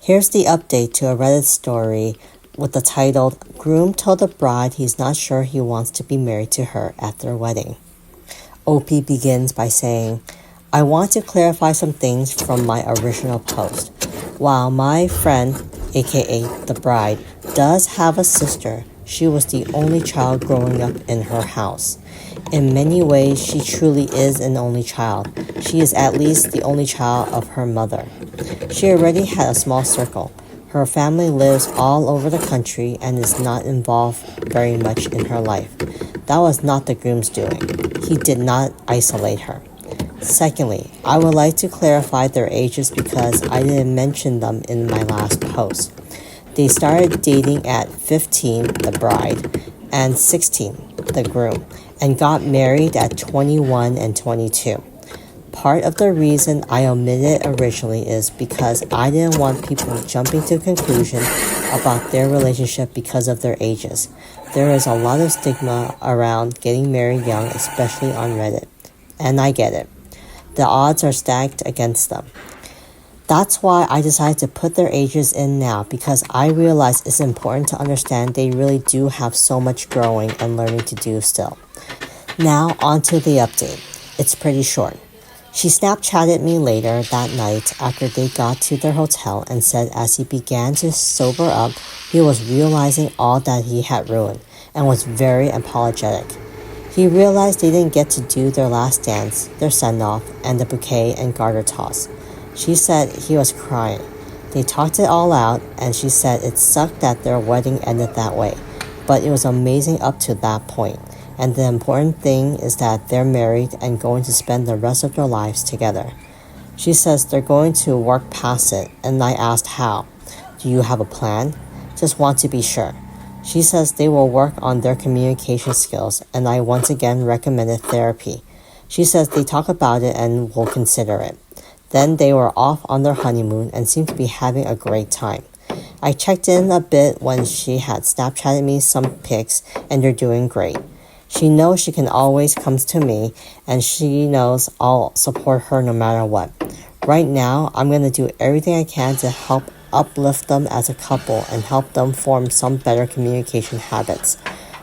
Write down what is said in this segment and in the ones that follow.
Here's the update to a Reddit story with the title, Groom told the bride he's not sure he wants to be married to her at their wedding. OP begins by saying, I want to clarify some things from my original post. While my friend, aka the bride, does have a sister, she was the only child growing up in her house. In many ways, she truly is an only child. She is at least the only child of her mother. She already had a small circle. Her family lives all over the country and is not involved very much in her life. That was not the groom's doing. He did not isolate her. Secondly, I would like to clarify their ages because I didn't mention them in my last post. They started dating at 15, the bride, and 16, the groom, and got married at 21 and 22. Part of the reason I omitted originally is because I didn't want people jumping to conclusions about their relationship because of their ages. There is a lot of stigma around getting married young, especially on Reddit. And I get it. The odds are stacked against them. That's why I decided to put their ages in now because I realize it's important to understand they really do have so much growing and learning to do still. Now on to the update. It's pretty short. She Snapchatted me later that night after they got to their hotel and said as he began to sober up, he was realizing all that he had ruined and was very apologetic. He realized they didn't get to do their last dance, their send-off, and the bouquet and garter toss. She said he was crying. They talked it all out, and she said it sucked that their wedding ended that way, but it was amazing up to that point. And the important thing is that they're married and going to spend the rest of their lives together. She says they're going to work past it, and I asked how. Do you have a plan? Just want to be sure. She says they will work on their communication skills, and I once again recommended therapy. She says they talk about it and will consider it. Then they were off on their honeymoon and seemed to be having a great time. I checked in a bit when she had Snapchatted me some pics, and they're doing great. She knows she can always come to me, and she knows I'll support her no matter what. Right now, I'm going to do everything I can to help uplift them as a couple and help them form some better communication habits.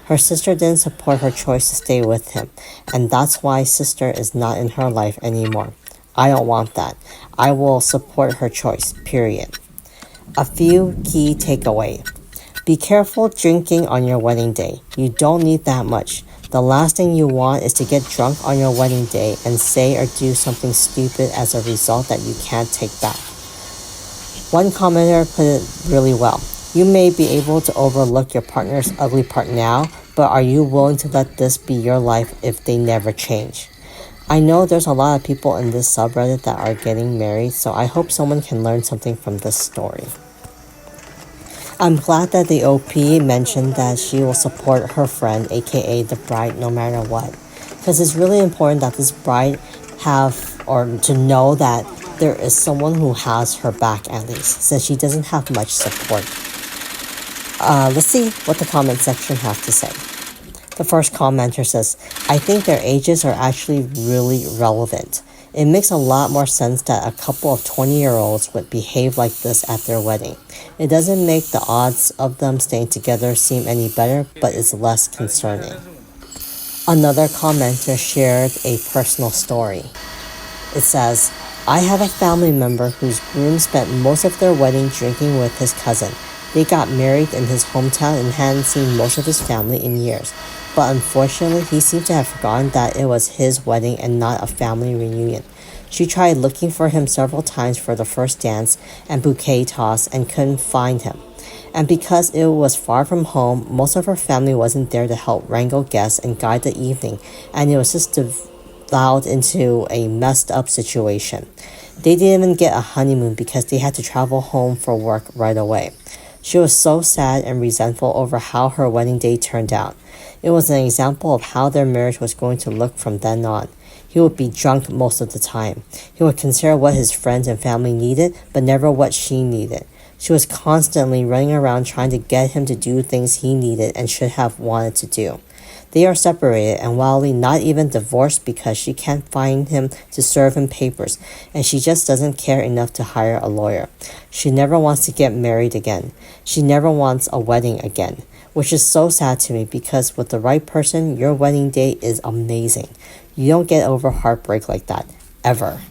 Her sister didn't support her choice to stay with him, and that's why sister is not in her life anymore. I don't want that. I will support her choice, period. A few key takeaways. Be careful drinking on your wedding day. You don't need that much. The last thing you want is to get drunk on your wedding day and say or do something stupid as a result that you can't take back. One commenter put it really well. You may be able to overlook your partner's ugly part now, but are you willing to let this be your life if they never change? I know there's a lot of people in this subreddit that are getting married, so I hope someone can learn something from this story. I'm glad that the OP mentioned that she will support her friend, aka the bride, no matter what. Because it's really important that this bride to know that there is someone who has her back at least, since she doesn't have much support. Let's see what the comment section have to say. The first commenter says, I think their ages are actually really relevant. It makes a lot more sense that a couple of 20-year-olds would behave like this at their wedding. It doesn't make the odds of them staying together seem any better, but it's less concerning. Another commenter shared a personal story. It says, I have a family member whose groom spent most of their wedding drinking with his cousin. They got married in his hometown and hadn't seen most of his family in years. But unfortunately, he seemed to have forgotten that it was his wedding and not a family reunion. She tried looking for him several times for the first dance and bouquet toss and couldn't find him. And because it was far from home, most of her family wasn't there to help wrangle guests and guide the evening, and it was just devolved into a messed up situation. They didn't even get a honeymoon because they had to travel home for work right away. She was so sad and resentful over how her wedding day turned out. It was an example of how their marriage was going to look from then on. He would be drunk most of the time. He would consider what his friends and family needed, but never what she needed. She was constantly running around trying to get him to do things he needed and should have wanted to do. They are separated and Wally not even divorced because she can't find him to serve him papers, and she just doesn't care enough to hire a lawyer. She never wants to get married again. She never wants a wedding again, which is so sad to me because with the right person, your wedding day is amazing. You don't get over heartbreak like that, ever.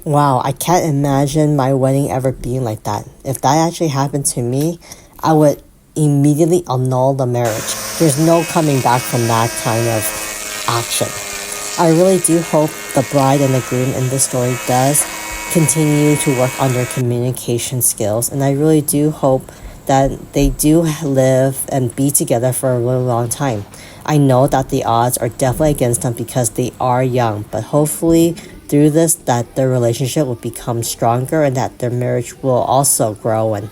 Wow, I can't imagine my wedding ever being like that. If that actually happened to me, I would immediately annul the marriage. There's no coming back from that kind of action. I really do hope the bride and the groom in this story does continue to work on their communication skills, and I really do hope that they do live and be together for a really long time. I know that the odds are definitely against them because they are young, but hopefully through this that their relationship will become stronger and that their marriage will also grow and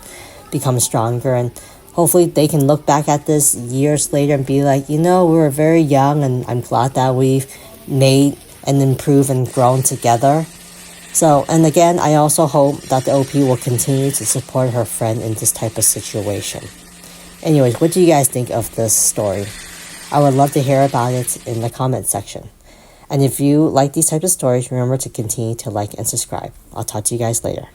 become stronger, and hopefully they can look back at this years later and be like, we were very young and I'm glad that we've made and improved and grown together. So, and again, I also hope that the OP will continue to support her friend in this type of situation. Anyways, what do you guys think of this story? I would love to hear about it in the comment section. And if you like these types of stories, remember to continue to like and subscribe. I'll talk to you guys later.